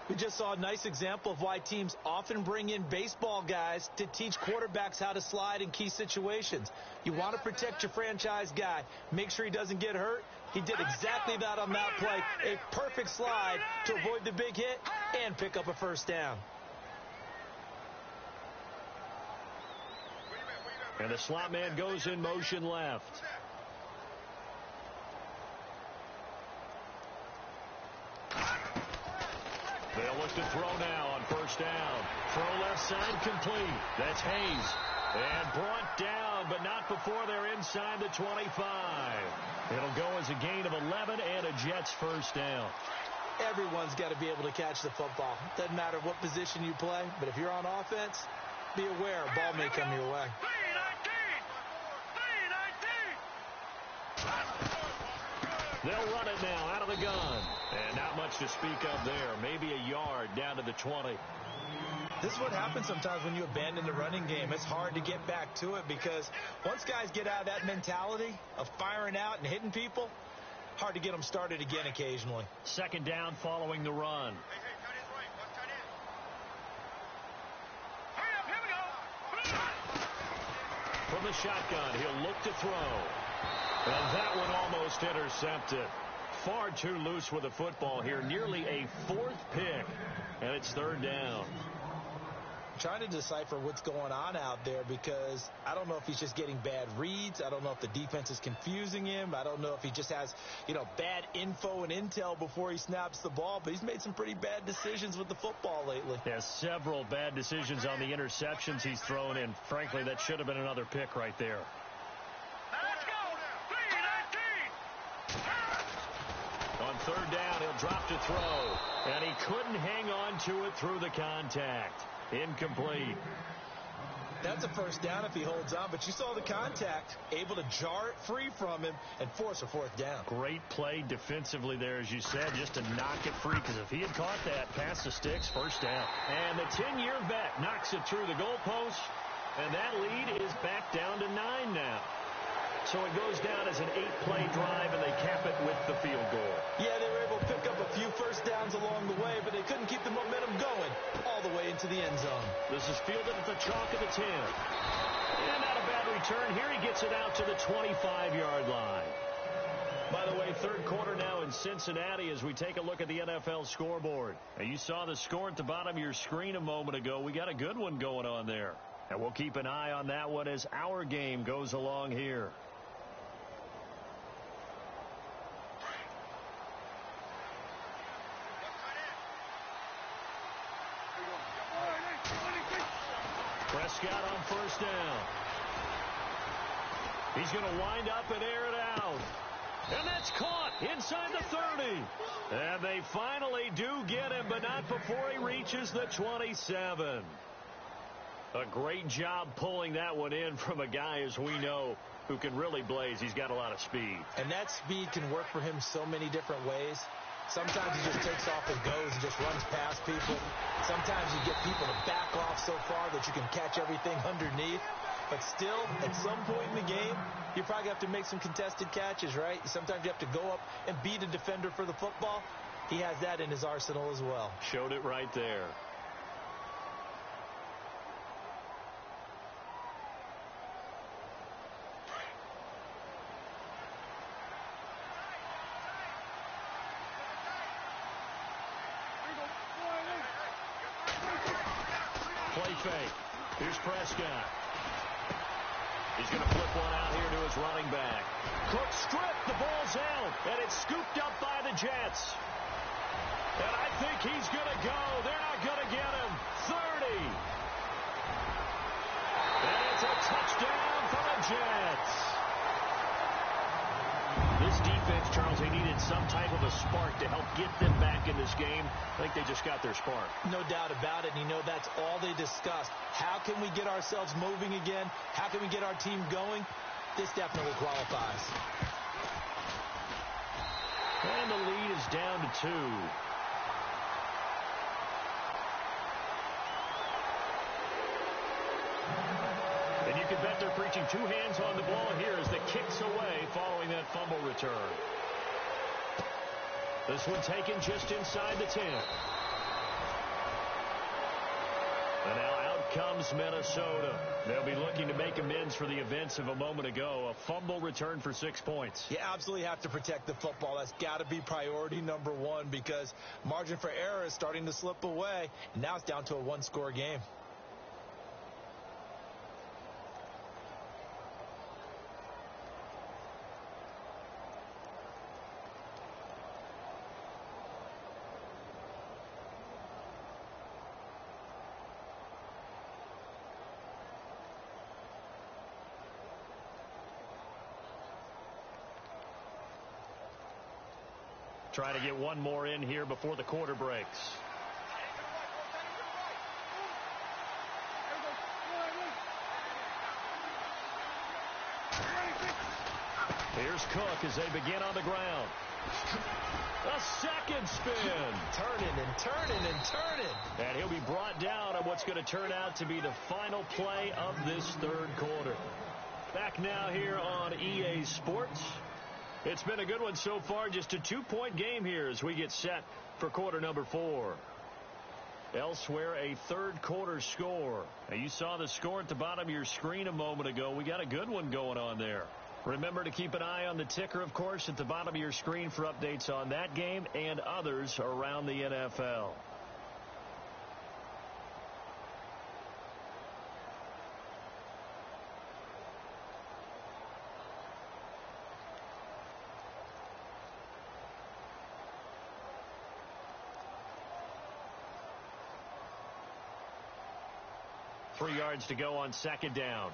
We just saw a nice example of why teams often bring in baseball guys to teach quarterbacks how to slide in key situations. You want to protect your franchise guy. Make sure he doesn't get hurt. He did exactly that on that play. A perfect slide to avoid the big hit and pick up a 1st down. And the slot man goes in motion left. They'll look to throw now on 1st down. Throw left side complete. That's Hayes. And brought down, but not before they're inside the 25. It'll go as a gain of 11 and a Jets 1st down. Everyone's got to be able to catch the football. Doesn't matter what position you play, but if you're on offense, be aware a ball may come your way. They'll run it now out of the gun. And not much to speak of there. Maybe a yard down to the 20. This is what happens sometimes when you abandon the running game. It's hard to get back to it because once guys get out of that mentality of firing out and hitting people, hard to get them started again occasionally. 2nd down following the run. From the shotgun, he'll look to throw. And that one almost intercepted. Far too loose with the football here. Nearly a 4th pick. And it's 3rd down. I'm trying to decipher what's going on out there because I don't know if he's just getting bad reads. I don't know if the defense is confusing him. I don't know if he just has, bad info and intel before he snaps the ball. But he's made some pretty bad decisions with the football lately. There's several bad decisions on the interceptions he's thrown in. Frankly, that should have been another pick right there. On 3rd down, he'll drop to throw. And he couldn't hang on to it through the contact. Incomplete. That's a 1st down if he holds on, but you saw the contact, able to jar it free from him and force a 4th down. Great play defensively there, as you said, just to knock it free, because if he had caught that, past the sticks, 1st down. And the 10-year vet knocks it through the goalpost, and that lead is back down to 9 now. So it goes down as an 8-play drive, and they cap it with the field goal. Yeah, they were able to pick up a few 1st downs along the way, but they couldn't keep the momentum going all the way into the end zone. This is fielded at the chalk of the 10. And not a bad return. Here he gets it out to the 25-yard line. By the way, 3rd quarter now in Cincinnati as we take a look at the NFL scoreboard. Now, you saw the score at the bottom of your screen a moment ago. We got a good one going on there. And we'll keep an eye on that one as our game goes along here. Prescott on 1st down. He's going to wind up and air it out. And that's caught inside the 30. And they finally do get him, but not before he reaches the 27. A great job pulling that one in from a guy, as we know, who can really blaze. He's got a lot of speed. And that speed can work for him so many different ways. Sometimes he just takes off and goes and just runs past people. Sometimes you get people to back off so far that you can catch everything underneath. But still, at some point in the game, you probably have to make some contested catches, right? Sometimes you have to go up and beat a defender for the football. He has that in his arsenal as well. Showed it right there. Play fake. Here's Prescott. He's going to flip one out here to his running back. Cook stripped. The ball's out. And it's scooped up by the Jets. And I think he's going to go. They're not going to get him. 30. And it's a touchdown for the Jets. This defense, Charles, they needed some type of a spark to help get them back in this game. I think they just got their spark. No doubt about it. And you know that's all they discussed. How can we get ourselves moving again? How can we get our team going? This definitely qualifies. And the lead is down to 2. And you can bet they're preaching 2 hands on the ball here as the kick's away following that fumble return. This one taken just inside the 10. And now out comes Minnesota. They'll be looking to make amends for the events of a moment ago. A fumble return for 6 points. You absolutely have to protect the football. That's got to be priority number 1 because margin for error is starting to slip away. And now it's down to a 1-score game. Trying to get one more in here before the quarter breaks. Here's Cook as they begin on the ground. A second spin. Turning and turning and turning. And he'll be brought down on what's going to turn out to be the final play of this third quarter. Back now here on EA Sports. It's been a good one so far. Just a 2-point game here as we get set for quarter number 4. Elsewhere, a third quarter score. Now, you saw the score at the bottom of your screen a moment ago. We got a good one going on there. Remember to keep an eye on the ticker, of course, at the bottom of your screen for updates on that game and others around the NFL. Three yards to go on second down.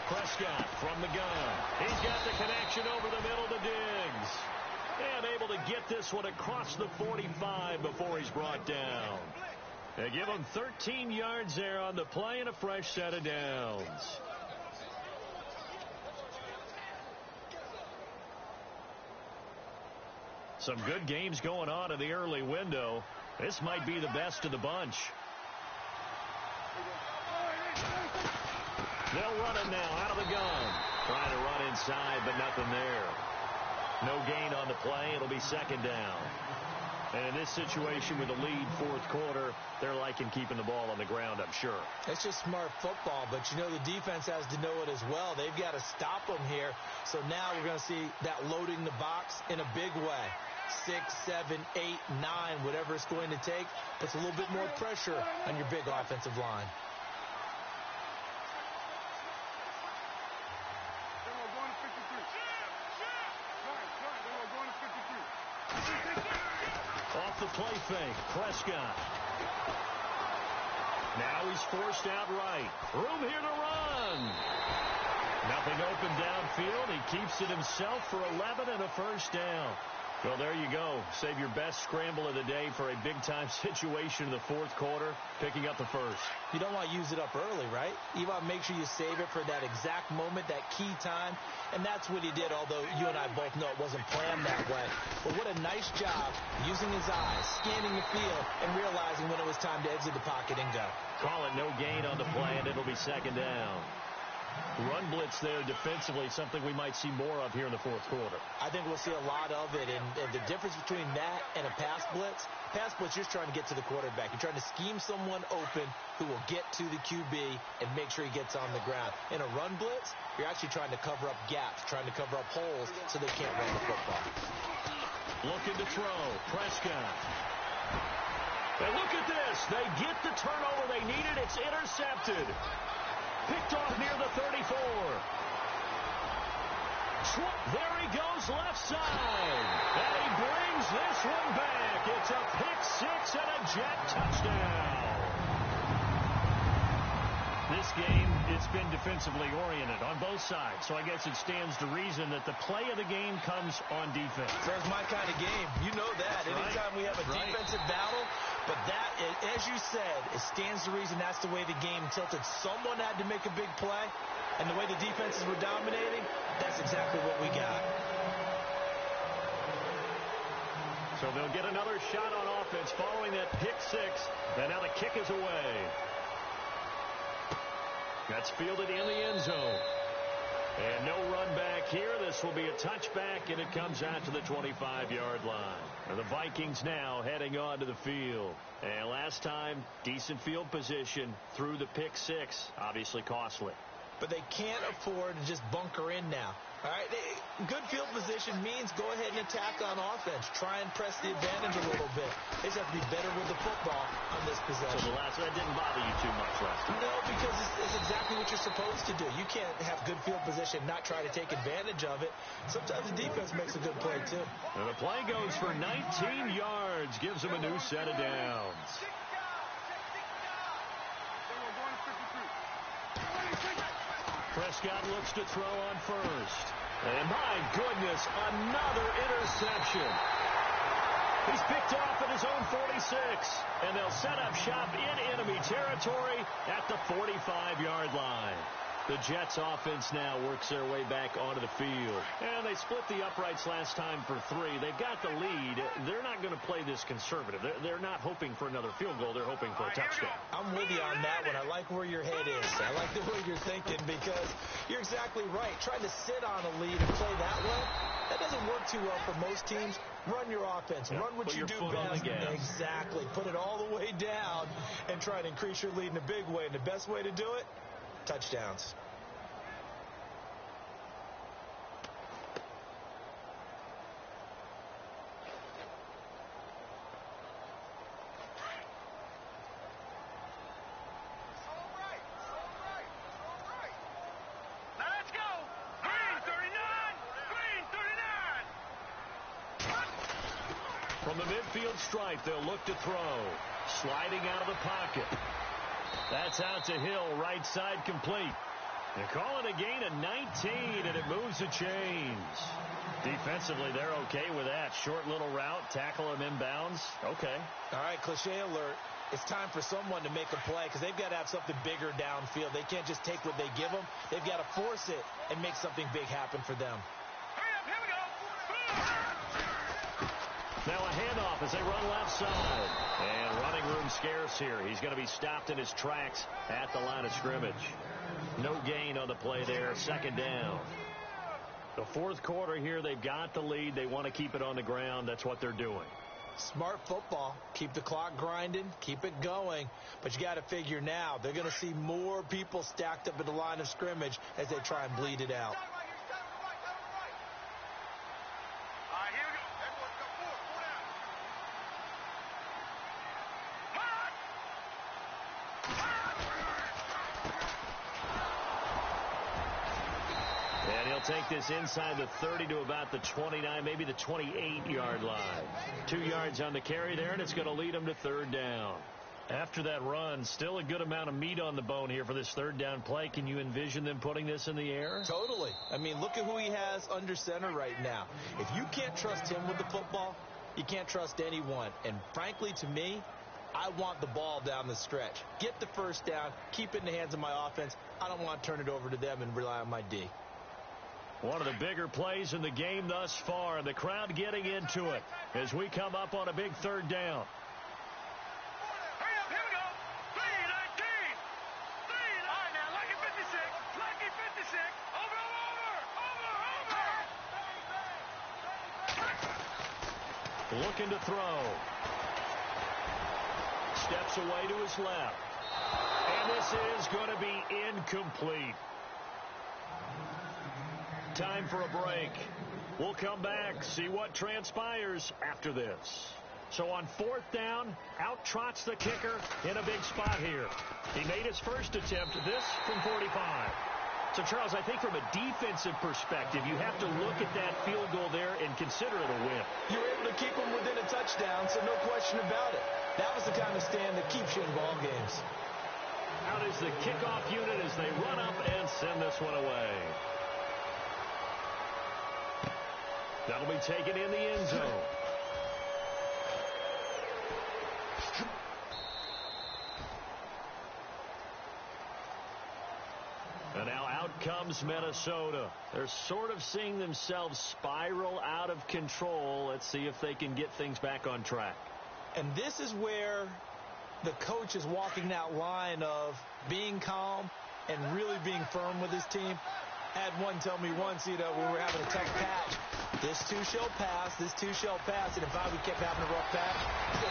Prescott from the gun. He's got the connection over the middle to Diggs. And able to get this one across the 45 before he's brought down. They give him 13 yards there on the play and a fresh set of downs. Some good games going on in the early window. This might be the best of the bunch. They'll run it now out of the gun. Trying to run inside, but nothing there. No gain on the play. It'll be second down. And in this situation with the lead fourth quarter, they're liking keeping the ball on the ground, I'm sure. It's just smart football, but you know the defense has to know it as well. They've got to stop them here. So now we're going to see that loading the box in a big way. 6, 7, 8, 9, whatever it's going to take, puts a little bit more pressure on your big offensive line. Off the play fake, Prescott. Now he's forced out right. Room here to run. Nothing open downfield. He keeps it himself for 11 and a first down. Well, there you go. Save your best scramble of the day for a big-time situation in the fourth quarter, picking up the first. You don't want to use it up early, right? You want to make sure you save it for that exact moment, that key time, and that's what he did, although you and I both know it wasn't planned that way. But what a nice job using his eyes, scanning the field, and realizing when it was time to exit the pocket and go. Call it no gain on the play, and it'll be second down. Run blitz there defensively, something we might see more of here in the fourth quarter. I think we'll see a lot of it, and the difference between that and a pass blitz, you're just trying to get to the quarterback. You're trying to scheme someone open who will get to the QB and make sure he gets on the ground. In a run blitz, you're actually trying to cover up gaps, trying to cover up holes so they can't run the football. Looking to throw. Prescott. And look at this. They get the turnover they needed. It's intercepted. Picked off near the 34. There he goes, left side. And he brings this one back. It's a pick six and a Jet touchdown. This game, it's been defensively oriented on both sides, so I guess it stands to reason that the play of the game comes on defense. So it's my kind of game. You know that. Anytime we have a defensive battle, but that, as you said, it stands to reason that's the way the game tilted. Someone had to make a big play, and the way the defenses were dominating, that's exactly what we got. So they'll get another shot on offense following that pick six, and now the kick is away. That's fielded in the end zone. And no run back here. This will be a touchback, and it comes out to the 25-yard line. And the Vikings now heading onto the field. And last time, decent field position through the pick six. Obviously costly. But they can't afford to just bunker in now. All right, good field position means go ahead and attack on offense. Try and press the advantage a little bit. They just have to be better with the football on this possession. So that didn't bother you too much last time? No, because it's exactly what you're supposed to do. You can't have good field position, not try to take advantage of it. Sometimes the defense makes a good play, too. And the play goes for 19 yards, gives them a new set of downs. Prescott looks to throw on first. And my goodness, another interception. He's picked off at his own 46. And they'll set up shop in enemy territory at the 45-yard line. The Jets offense now works their way back onto the field. And they split the uprights last time for 3. They've got the lead. They're not going to play this conservative. They're not hoping for another field goal. They're hoping for a touchdown. I'm with you on that one. I like where your head is. I like the way you're thinking because you're exactly right. Trying to sit on a lead and play that way, that doesn't work too well for most teams. Run your offense. Yeah, run what you do best. Exactly. Put it all the way down and try to increase your lead in a big way. And the best way to do it, touchdowns. From the midfield stripe, they'll look to throw. Sliding out of the pocket. That's out to Hill, right side complete. They call it a gain of 19, and it moves the chains. Defensively, they're okay with that. Short little route, tackle him inbounds. Okay. All right, cliche alert. It's time for someone to make a play because they've got to have something bigger downfield. They can't just take what they give them. They've got to force it and make something big happen for them. Here we go. Now a handoff as they run left side. And running room scarce here. He's going to be stopped in his tracks at the line of scrimmage. No gain on the play there. Second down. The fourth quarter here, they've got the lead. They want to keep it on the ground. That's what they're doing. Smart football. Keep the clock grinding. Keep it going. But you got to figure now, they're going to see more people stacked up at the line of scrimmage as they try and bleed it out. Take this inside the 30 to about the 29, maybe the 28-yard line. 2 yards on the carry there, and it's going to lead them to third down. After that run, still a good amount of meat on the bone here for this third down play. Can you envision them putting this in the air? Totally. I mean, look at who he has under center right now. If you can't trust him with the football, you can't trust anyone. And frankly, to me, I want the ball down the stretch. Get the first down, keep it in the hands of my offense. I don't want to turn it over to them and rely on my D. One of the bigger plays in the game thus far. The crowd getting into it as we come up on a big third down. Hurry up, here we go. 3-19. 3-19. All right, now, lucky 56. Lucky 56. Over, over, over, over. Looking to throw. Steps away to his left. And this is going to be incomplete. Time for a break. We'll come back, see what transpires after this. So on fourth down, out trots the kicker in a big spot here. He made his first attempt, this from 45. So, Charles, I think from a defensive perspective, you have to look at that field goal there and consider it a win. You were able to keep him within a touchdown, so no question about it. That was the kind of stand that keeps you in ball games. Out is the kickoff unit as they run up and send this one away. That'll be taken in the end zone. And now out comes Minnesota. They're sort of seeing themselves spiral out of control. Let's see if they can get things back on track. And this is where the coach is walking that line of being calm and really being firm with his team. I had one tell me once, when we were having a tough patch, this too shall pass, this too shall pass. And if we kept having a rough patch,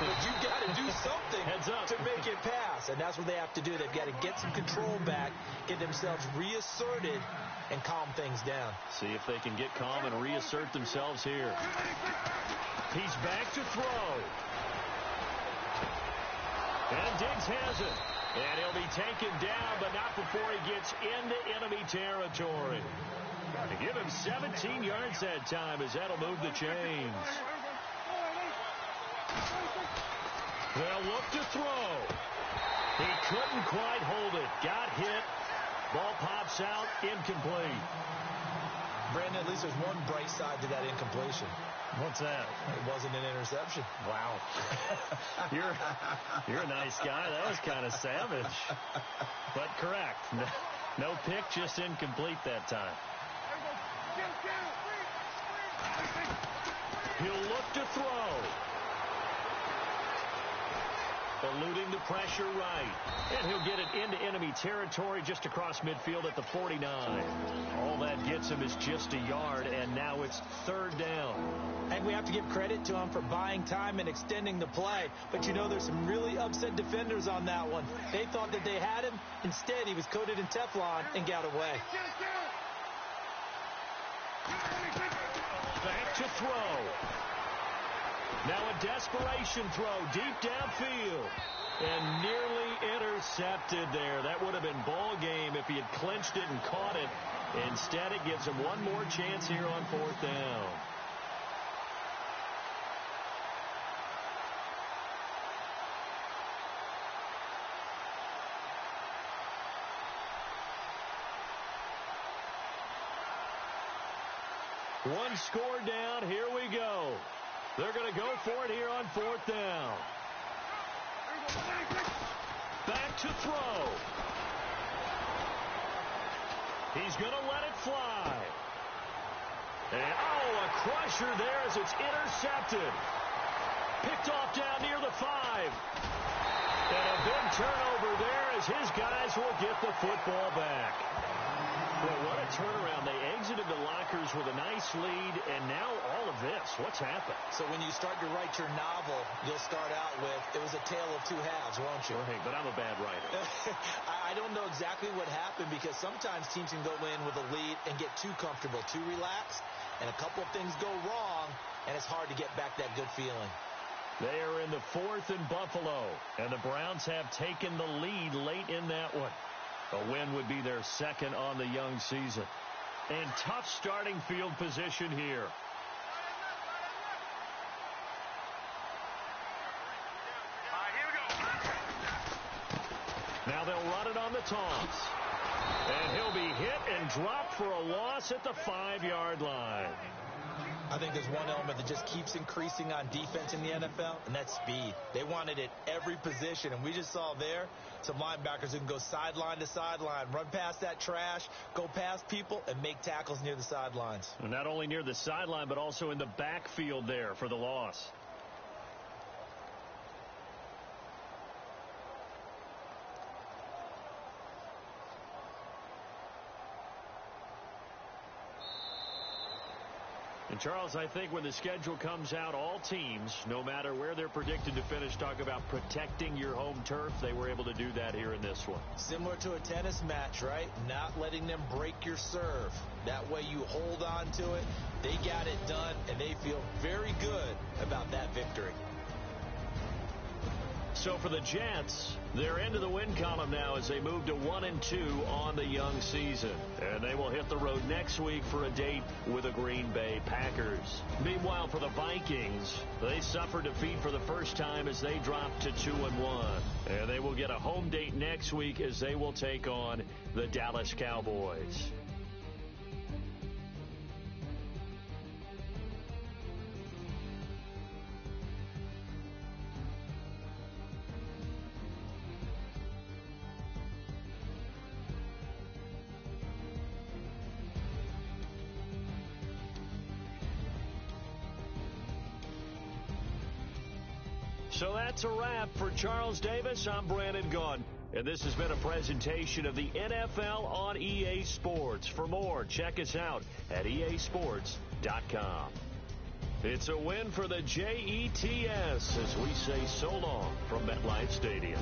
but you've got to do something to make it pass. And that's what they have to do. They've got to get some control back, get themselves reasserted, and calm things down. See if they can get calm and reassert themselves here. He's back to throw. And Diggs has it. And he'll be taken down, but not before he gets into enemy territory. They give him 17 yards that time as that'll move the chains. They'll look to throw. He couldn't quite hold it. Got hit. Ball pops out. Incomplete. Brandon, at least there's one bright side to that incompletion. What's that? It wasn't an interception. Wow. You're a nice guy. That was kind of savage. But correct. No pick, just incomplete that time. He'll look to throw. Eluding the pressure right. And he'll get it into enemy territory just across midfield at the 49. All that gets him is just a yard, and now it's third down. And we have to give credit to him for buying time and extending the play. But there's some really upset defenders on that one. They thought that they had him. Instead, he was coated in Teflon and got away. Back to throw. Now a desperation throw deep downfield. And nearly intercepted there. That would have been ball game if he had clinched it and caught it. Instead, it gives him one more chance here on fourth down. One score down. Here we go. They're going to go for it here on fourth down. Back to throw. He's going to let it fly. And, a crusher there as it's intercepted. Picked off down near the 5. And a big turnover there as his guys will get the football back. Well, what a turnaround. They exited the lockers with a nice lead, and now all of this. What's happened? So when you start to write your novel, you'll start out with, it was a tale of two halves, won't you? Right, but I'm a bad writer. I don't know exactly what happened because sometimes teams can go in with a lead and get too comfortable, too relaxed, and a couple of things go wrong, and it's hard to get back that good feeling. They are in the 4th and Buffalo, and the Browns have taken the lead late in that one. A win would be their second on the young season. And tough starting field position here. All right, here we go. on the toss. And he'll be hit and dropped for a loss at the 5-yard line. I think there's one element that just keeps increasing on defense in the NFL, and that's speed. They want it at every position, and we just saw there some linebackers who can go sideline to sideline, run past that trash, go past people, and make tackles near the sidelines. And not only near the sideline, but also in the backfield there for the loss. And, Charles, I think when the schedule comes out, all teams, no matter where they're predicted to finish, talk about protecting your home turf. They were able to do that here in this one. Similar to a tennis match, right? Not letting them break your serve. That way you hold on to it. They got it done, and they feel very good about that victory. So for the Jets, they're into the win column now as they move to 1-2 on the young season. And they will hit the road next week for a date with the Green Bay Packers. Meanwhile, for the Vikings, they suffered defeat for the first time as they dropped to 2-1. And they will get a home date next week as they will take on the Dallas Cowboys. So that's a wrap for Charles Davis. I'm Brandon Gaudin. And this has been a presentation of the NFL on EA Sports. For more, check us out at easports.com. It's a win for the Jets as we say so long from MetLife Stadium.